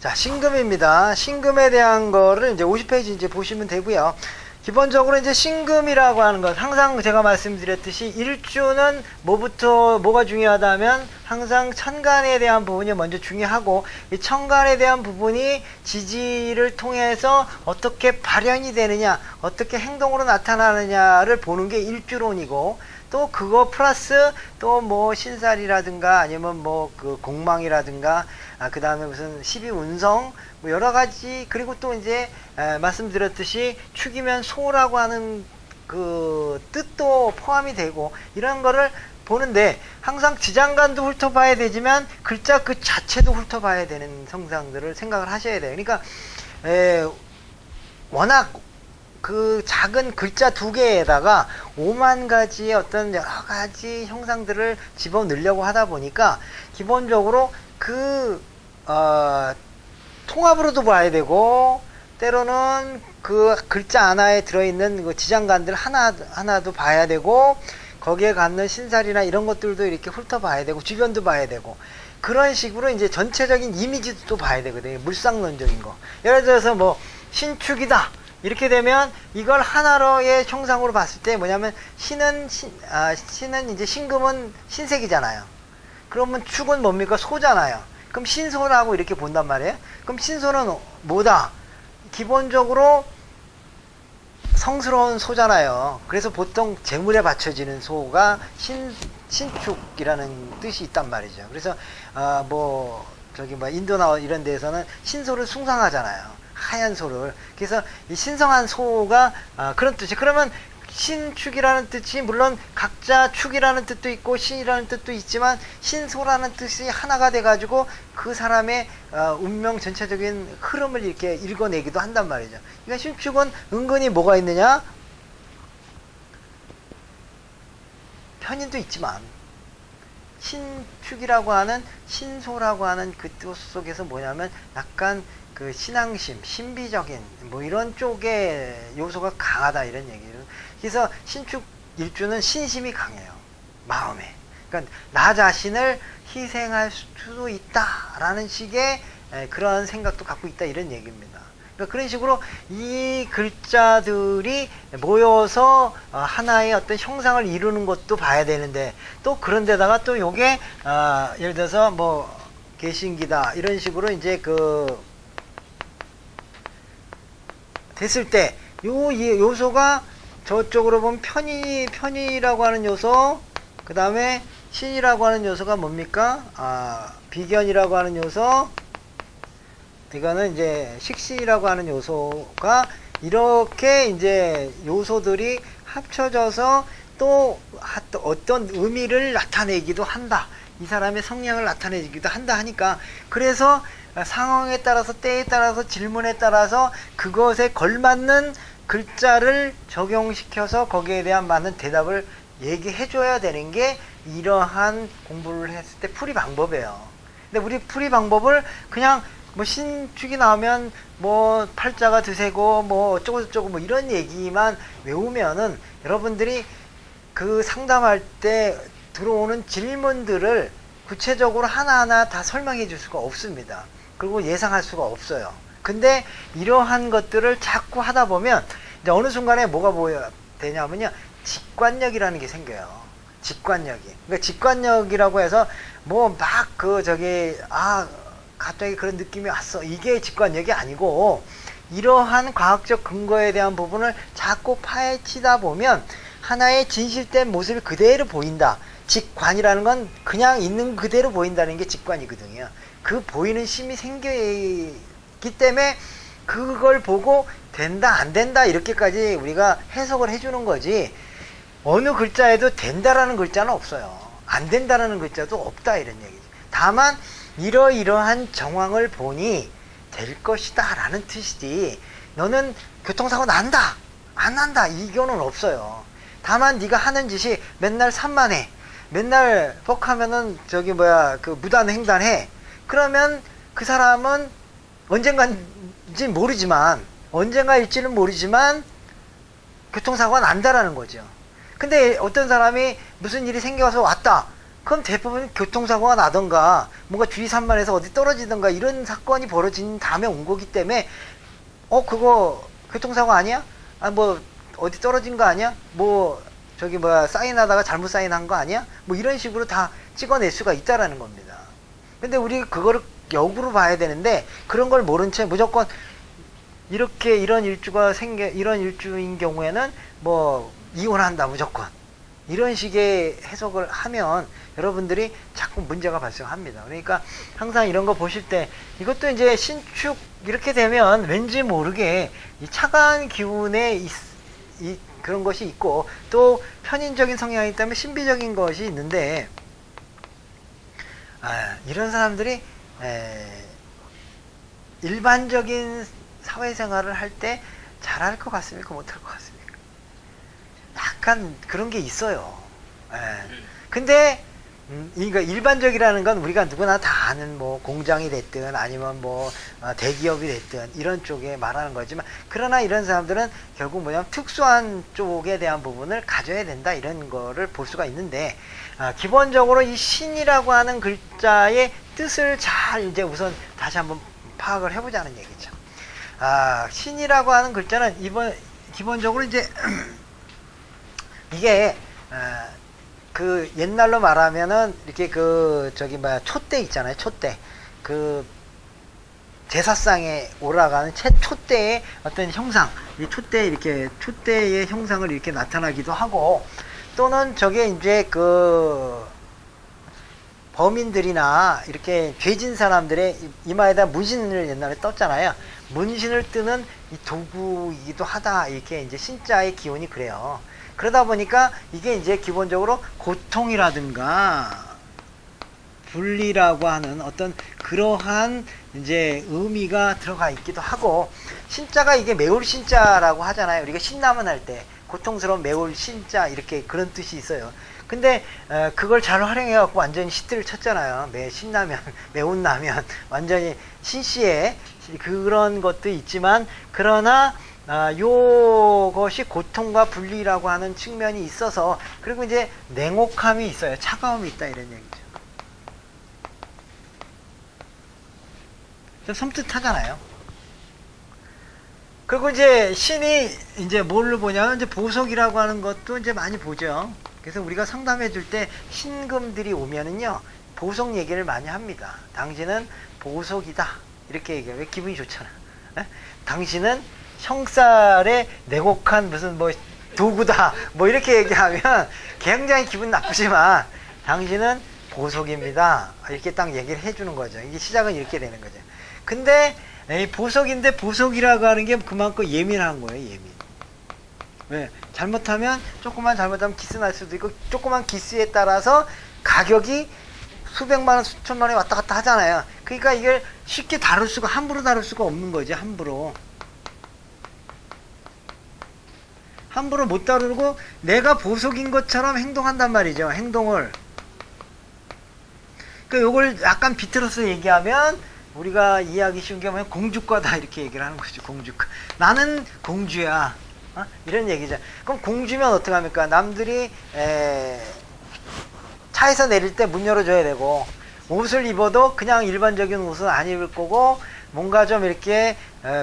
자, 신금입니다. 신금에 대한 거를 이제 50페이지 이제 보시면 되고요. 기본적으로 이제 신금이라고 하는 것, 항상 제가 말씀드렸듯이 일주는 뭐가 중요하다면 항상 천간에 대한 부분이 먼저 중요하고, 이 천간에 대한 부분이 지지를 통해서 어떻게 발현이 되느냐, 어떻게 행동으로 나타나느냐를 보는 게 일주론이고, 또 그거 플러스 또 뭐 신살이라든가 아니면 뭐 그 공망이라든가, 그 다음에 무슨 12운성 뭐 여러 가지, 그리고 또 이제 말씀드렸듯이 축이면 소라고 하는 그 뜻도 포함이 되고, 이런 거를 보는데 항상 지장간도 훑어봐야 되지만 글자 그 자체도 훑어봐야 되는 성상들을 생각을 하셔야 돼요. 그러니까 워낙 그 작은 글자 두 개에다가 5만 가지의 어떤 여러 가지 형상들을 집어넣으려고 하다 보니까 기본적으로 통합으로도 봐야 되고, 때로는 그 글자 하나에 들어있는 그 지장간들 하나도 봐야 되고, 거기에 갖는 신살이나 이런 것들도 이렇게 훑어봐야 되고, 주변도 봐야 되고, 그런 식으로 이제 전체적인 이미지도 또 봐야 되거든요. 물상론적인 거. 예를 들어서 뭐 신축이다 이렇게 되면 이걸 하나로의 형상으로 봤을 때 뭐냐면 신은 이제 신금은 신색이잖아요. 그러면 축은 뭡니까? 소잖아요. 그럼 신소라고 이렇게 본단 말이에요. 그럼 신소는 뭐다? 기본적으로 성스러운 소잖아요. 그래서 보통 제물에 바쳐지는 소가 신축이라는 뜻이 있단 말이죠. 그래서 인도나 이런 데에서는 신소를 숭상하잖아요. 하얀 소를. 그래서 이 신성한 소가 그런 뜻이. 그러면 신축이라는 뜻이 물론 각자 축이라는 뜻도 있고 신이라는 뜻도 있지만 신소라는 뜻이 하나가 돼가지고 그 사람의 운명 전체적인 흐름을 이렇게 읽어내기도 한단 말이죠. 그러니까 신축은 은근히 뭐가 있느냐? 편인도 있지만 신축이라고 하는 신소라고 하는 그 뜻 속에서 뭐냐면 약간 그 신앙심, 신비적인 뭐 이런 쪽의 요소가 강하다 이런 얘기예요. 그래서 신축 일주는 신심이 강해요. 마음에. 그러니까 나 자신을 희생할 수도 있다라는 식의 그런 생각도 갖고 있다 이런 얘기입니다. 그러니까 그런 식으로 이 글자들이 모여서 하나의 어떤 형상을 이루는 것도 봐야 되는데, 또 그런데다가 또 요게 예를 들어서 뭐 개신기다 이런 식으로 이제 됐을 때 요 요소가 저쪽으로 보면 편이라고 하는 요소, 그 다음에 신이라고 하는 요소가 뭡니까? 비견이라고 하는 요소, 이거는 이제 식신이라고 하는 요소가 이렇게 이제 요소들이 합쳐져서 또 어떤 의미를 나타내기도 한다. 이 사람의 성향을 나타내기도 한다 하니까, 그래서 상황에 따라서 때에 따라서 질문에 따라서 그것에 걸맞는 글자를 적용시켜서 거기에 대한 맞는 대답을 얘기해 줘야 되는 게 이러한 공부를 했을 때 풀이 방법이에요. 근데 우리 풀이 방법을 그냥 뭐 신축이 나오면 뭐 팔자가 드세고 뭐 어쩌고저쩌고 뭐 이런 얘기만 외우면은 여러분들이 그 상담할 때 들어오는 질문들을 구체적으로 하나하나 다 설명해 줄 수가 없습니다. 그리고 예상할 수가 없어요. 근데 이러한 것들을 자꾸 하다 보면 이제 어느 순간에 뭐가 되냐면요, 직관력이라는 게 생겨요. 직관력이. 그러니까 직관력이라고 해서 뭐 막 갑자기 그런 느낌이 왔어, 이게 직관력이 아니고, 이러한 과학적 근거에 대한 부분을 자꾸 파헤치다 보면 하나의 진실된 모습이 그대로 보인다. 직관이라는 건 그냥 있는 그대로 보인다는 게 직관이거든요. 그 보이는 심이 생기기 때문에 그걸 보고 된다 안 된다 이렇게까지 우리가 해석을 해주는 거지, 어느 글자에도 된다라는 글자는 없어요. 안 된다라는 글자도 없다 이런 얘기죠. 다만 이러이러한 정황을 보니 될 것이다 라는 뜻이지, 너는 교통사고 난다 안 난다 이거는 없어요. 다만 네가 하는 짓이 맨날 산만해, 맨날 뻑하면은 무단횡단해, 그러면 그 사람은 언젠가일지는 모르지만 교통사고가 난다라는 거죠. 근데 어떤 사람이 무슨 일이 생겨서 왔다, 그럼 대부분 교통사고가 나던가 뭔가 주의산만해서 어디 떨어지던가 이런 사건이 벌어진 다음에 온 거기 때문에 그거 교통사고 아니야? 아 뭐 어디 떨어진 거 아니야? 뭐 저기 뭐야 사인하다가 잘못 사인한 거 아니야? 뭐 이런 식으로 다 찍어낼 수가 있다라는 겁니다. 근데 우리 그거를 역으로 봐야 되는데 그런 걸 모른 채 무조건 이렇게 이런 일주인 경우에는 뭐 이혼한다 무조건 이런 식의 해석을 하면 여러분들이 자꾸 문제가 발생합니다. 그러니까 항상 이런 거 보실 때 이것도 이제 신축 이렇게 되면 왠지 모르게 이 차관 기운에 그런 것이 있고 또 편인적인 성향이 있다면 신비적인 것이 있는데 이런 사람들이 일반적인 사회생활을 할 때 잘할 것 같습니까? 못할 것 같습니까? 약간 그런 게 있어요. 근데 그러니까 일반적이라는 건 우리가 누구나 다 아는 뭐 공장이 됐든 아니면 뭐 대기업이 됐든 이런 쪽에 말하는 거지만 그러나 이런 사람들은 결국 뭐냐면 특수한 쪽에 대한 부분을 가져야 된다 이런 거를 볼 수가 있는데 기본적으로 이 신이라고 하는 글자의 뜻을 잘 이제 우선 다시 한번 파악을 해보자는 얘기죠. 신이라고 하는 글자는 기본적으로 이제 이게 그 옛날로 말하면은 이렇게 그 저기 뭐야 촛대 있잖아요. 촛대 그 제사상에 올라가는 촛대의 어떤 형상, 이 촛대 이렇게 촛대의 형상을 이렇게 나타나기도 하고 또는 저게 이제 그 범인들이나 이렇게 죄진 사람들의 이마에다 문신을 옛날에 떴잖아요. 문신을 뜨는 이 도구이기도 하다 이렇게 이제 신자의 기원이 그래요. 그러다 보니까 이게 이제 기본적으로 고통이라든가 분리라고 하는 어떤 그러한 이제 의미가 들어가 있기도 하고 신자가 이게 매울 신자라고 하잖아요. 우리가 신라면 할 때 고통스러운 매울 신자 이렇게 그런 뜻이 있어요. 근데 그걸 잘 활용해 갖고 완전히 시트를 쳤잖아요. 신라면 매운 라면 완전히 신씨의 그런 것도 있지만 그러나 요것이 고통과 분리라고 하는 측면이 있어서 그리고 이제 냉혹함이 있어요. 차가움이 있다 이런 얘기죠. 좀 섬뜩하잖아요. 그리고 이제 신이 이제 뭘로 보냐면 이제 보석이라고 하는 것도 이제 많이 보죠. 그래서 우리가 상담해 줄 때 신금들이 오면은요 보석 얘기를 많이 합니다. 당신은 보석이다 이렇게 얘기해요. 왜 기분이 좋잖아. 당신은 형살의 냉혹한 무슨 뭐 도구다 뭐 이렇게 얘기하면 굉장히 기분 나쁘지만 당신은 보석입니다 이렇게 딱 얘기를 해주는 거죠. 이게 시작은 이렇게 되는 거죠. 근데 보석인데 보석이라고 하는 게 그만큼 예민한 거예요. 예민. 왜? 잘못하면 조금만 잘못하면 기스 날 수도 있고 조그만 기스에 따라서 가격이 수백만 원 수천만 원이 왔다 갔다 하잖아요. 그러니까 이걸 쉽게 다룰 수가 함부로 다룰 수가 없는 거지. 함부로 못 다루고 내가 보석인 것처럼 행동한단 말이죠. 행동을. 그 요걸 약간 비틀어서 얘기하면 우리가 이해하기 쉬운 게 뭐냐면 공주과다 이렇게 얘기를 하는 거죠. 공주과. 나는 공주야. 이런 얘기죠. 그럼 공주면 어떡합니까? 남들이 차에서 내릴 때 문 열어줘야 되고 옷을 입어도 그냥 일반적인 옷은 안 입을 거고 뭔가 좀 이렇게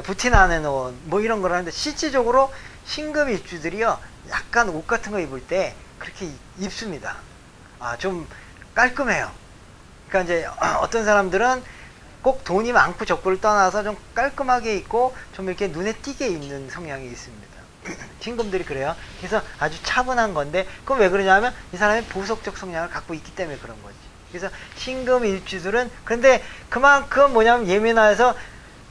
부틴 안에 놓은 뭐 이런 걸 하는데 실질적으로 신금 일주들이요 약간 옷 같은 거 입을 때 그렇게 입습니다. 좀 깔끔해요. 그러니까 이제 어떤 사람들은 꼭 돈이 많고 적고를 떠나서 좀 깔끔하게 입고 좀 이렇게 눈에 띄게 입는 성향이 있습니다. 신금들이 그래요. 그래서 아주 차분한 건데 그건 왜 그러냐면 이 사람이 보석적 성향을 갖고 있기 때문에 그런 거지. 그래서 신금 일주들은 그런데 그만큼 뭐냐면 예민해서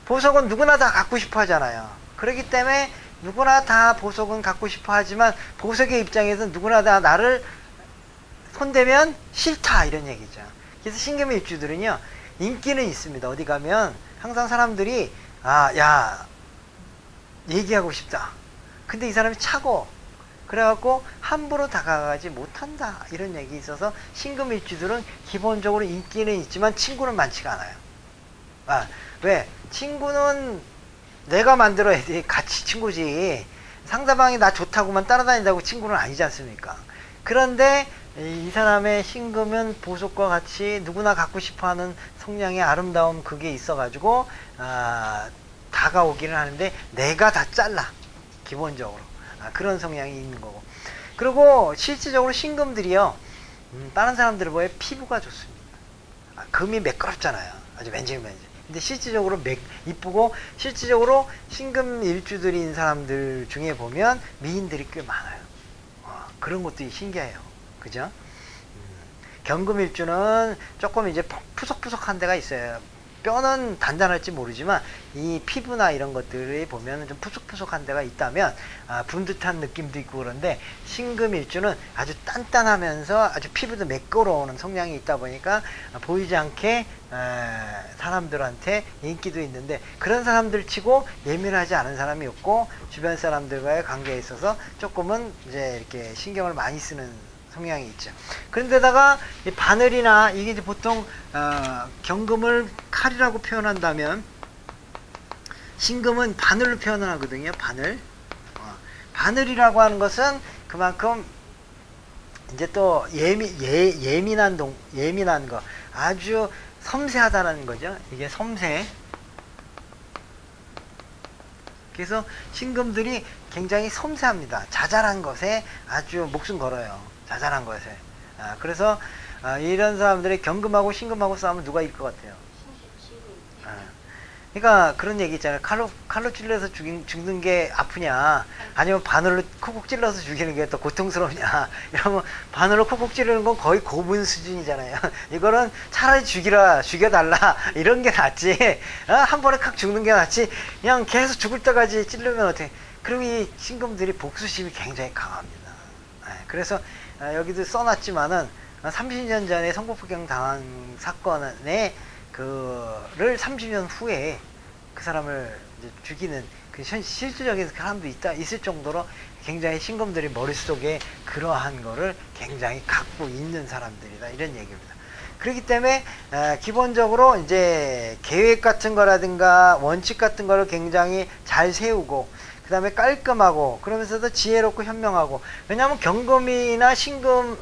보석은 누구나 다 갖고 싶어 하잖아요. 그렇기 때문에 누구나 다 보석은 갖고 싶어 하지만 보석의 입장에서 누구나 다 나를 손대면 싫다 이런 얘기죠. 그래서 신금 일주들은요 인기는 있습니다. 어디 가면 항상 사람들이 야 얘기하고 싶다. 근데 이 사람이 차고 그래갖고 함부로 다가가지 못한다 이런 얘기 있어서 신금 일주들은 기본적으로 인기는 있지만 친구는 많지가 않아요. 왜? 친구는 내가 만들어야지 같이 친구지 상대방이 나 좋다고만 따라다닌다고 친구는 아니지 않습니까? 그런데 이 사람의 신금은 보석과 같이 누구나 갖고 싶어하는 성량의 아름다움 그게 있어가지고 다가오기는 하는데 내가 다 잘라 기본적으로 그런 성향이 있는 거고. 그리고 실질적으로 신금들이요 다른 사람들을 보여 피부가 좋습니다. 금이 매끄럽잖아요. 아주 맨질맨질. 근데 실질적으로 이쁘고 실질적으로 신금 일주들인 사람들 중에 보면 미인들이 꽤 많아요. 그런 것도 신기해요. 그죠? 경금 일주는 조금 이제 푸석푸석한 데가 있어요. 뼈는 단단할지 모르지만 이 피부나 이런 것들이 보면 좀 푸석푸석한 데가 있다면 분듯한 느낌도 있고 그런데 신금 일주는 아주 단단하면서 아주 피부도 매끄러우는 성향이 있다 보니까 보이지 않게 사람들한테 인기도 있는데 그런 사람들 치고 예민하지 않은 사람이 없고 주변 사람들과의 관계에 있어서 조금은 이제 이렇게 신경을 많이 쓰는 성향이 있죠. 그런데다가 이 바늘이나 이게 이제 보통 경금을 칼이라고 표현한다면 신금은 바늘로 표현을 하거든요. 바늘. 바늘이라고 하는 것은 그만큼 이제 또 예민한 거 아주 섬세하다는 거죠. 이게 섬세. 그래서 신금들이 굉장히 섬세합니다. 자잘한 것에 아주 목숨 걸어요. 자잘한 것에. 그래서 이런 사람들이 경금하고 신금하고 싸우면 누가 이길 것 같아요? 그러니까 그런 얘기 있잖아요. 칼로 찔러서 죽는 게 아프냐 아니면 바늘로 콕콕 찔러서 죽이는 게 더 고통스럽냐. 이러면 바늘로 콕콕 찌르는 건 거의 고문 수준이잖아요. 이거는 차라리 죽여달라 이런 게 낫지. 한 번에 칵 죽는 게 낫지. 그냥 계속 죽을 때까지 찌르면 어떻게. 그리고 이 신금들이 복수심이 굉장히 강합니다. 그래서 여기도 써놨지만은 30년 전에 성폭행 당한 사건에 그를 30년 후에 그 사람을 이제 죽이는 그 실질적인 사람도 있을 정도로 굉장히 신금들이 머릿속에 그러한 거를 굉장히 갖고 있는 사람들이다 이런 얘기입니다. 그렇기 때문에 기본적으로 이제 계획 같은 거라든가 원칙 같은 거를 굉장히 잘 세우고 그 다음에 깔끔하고 그러면서도 지혜롭고 현명하고. 왜냐하면 경금이나 신금이나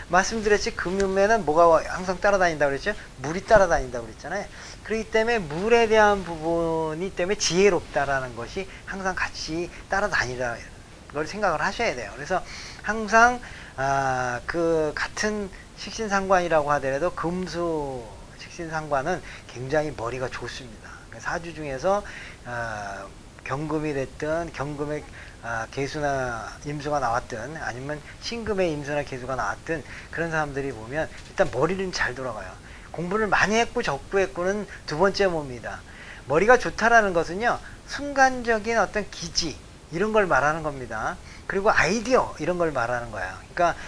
말씀드렸지 금음에는 뭐가 항상 따라다닌다고 그랬죠? 물이 따라다닌다고 그랬잖아요. 그렇기 때문에 물에 대한 부분이 때문에 지혜롭다라는 것이 항상 같이 따라다니는 걸 생각을 하셔야 돼요. 그래서 항상 그 같은 식신상관이라고 하더라도 금수 식신상관은 굉장히 머리가 좋습니다. 사주 중에서 경금이 됐든 경금의 계수나 임수가 나왔든 아니면 신금의 임수나 계수가 나왔든 그런 사람들이 보면 일단 머리는 잘 돌아가요. 공부를 많이 했고 적고 했고는 두 번째 뭡니다. 머리가 좋다라는 것은요 순간적인 어떤 기지 이런 걸 말하는 겁니다. 그리고 아이디어 이런 걸 말하는 거예요. 그러니까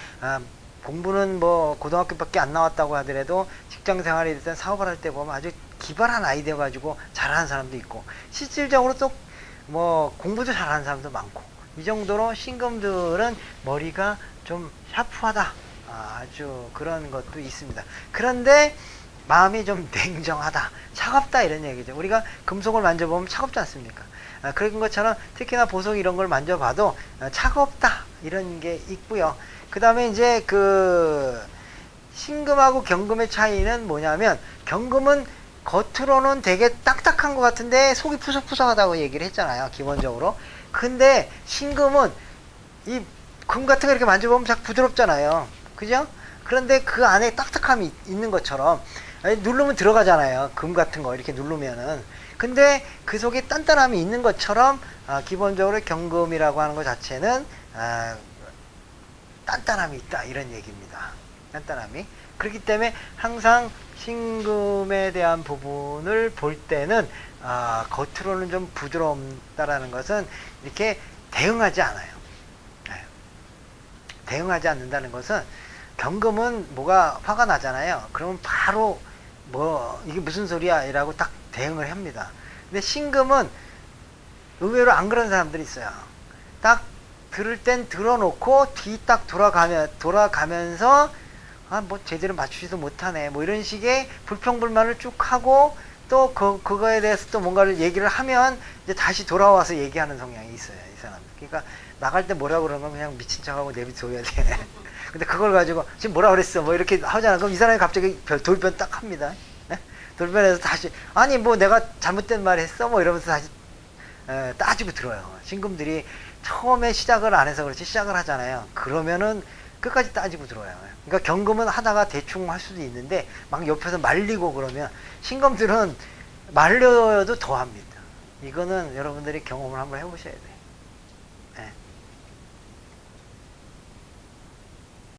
공부는 뭐 고등학교밖에 안 나왔다고 하더라도 직장 생활이 일단 사업을 할 때 보면 아주 기발한 아이디어 가지고 잘하는 사람도 있고 실질적으로 또 뭐 공부도 잘하는 사람도 많고 이 정도로 신금들은 머리가 좀 샤프하다 아주 그런 것도 있습니다. 그런데 마음이 좀 냉정하다 차갑다 이런 얘기죠. 우리가 금속을 만져보면 차갑지 않습니까? 그런 것처럼 특히나 보석 이런 걸 만져봐도 차갑다 이런 게 있고요. 그 다음에 이제 그 신금하고 경금의 차이는 뭐냐면 경금은 겉으로는 되게 딱딱한 것 같은데 속이 푸석푸석하다고 얘기를 했잖아요. 기본적으로. 근데 신금은 이 금 같은 거 이렇게 만져보면 잘 부드럽잖아요. 그죠? 그런데 그 안에 딱딱함이 있는 것처럼 누르면 들어가잖아요. 금 같은 거 이렇게 누르면은. 근데 그 속에 단단함이 있는 것처럼 기본적으로 경금이라고 하는 것 자체는 단단함이 있다 이런 얘기입니다. 단단함이. 그렇기 때문에 항상 신금에 대한 부분을 볼 때는 겉으로는 좀 부드럽다라는 것은 이렇게 대응하지 않아요. 대응하지 않는다는 것은 경금은 뭐가 화가 나잖아요. 그러면 바로 뭐 이게 무슨 소리야 이라고 딱 대응을 합니다. 근데 신금은 의외로 안 그런 사람들이 있어요. 딱 들을 땐 들어놓고 뒤 딱 돌아가면서 뭐 제대로 맞추지도 못하네 뭐 이런 식의 불평불만을 쭉 하고 또 그거에 대해서 또 뭔가를 얘기를 하면 이제 다시 돌아와서 얘기하는 성향이 있어요, 이 사람. 그러니까 나갈 때 뭐라 그러면 그냥 미친 척하고 내비둬야 돼. 근데 그걸 가지고 지금 뭐라 그랬어 뭐 이렇게 하잖아. 그럼 이 사람이 갑자기 돌변 딱 합니다. 네? 돌변해서 다시 아니 뭐 내가 잘못된 말 했어 뭐 이러면서 다시 따지고 들어요. 신금들이 처음에 시작을 안 해서 그렇지 시작을 하잖아요. 그러면은 끝까지 따지고 들어요. 그러니까 경금은 하다가 대충 할 수도 있는데 막 옆에서 말리고 그러면 신금들은 말려도 더 합니다. 이거는 여러분들이 경험을 한번 해보셔야 돼요.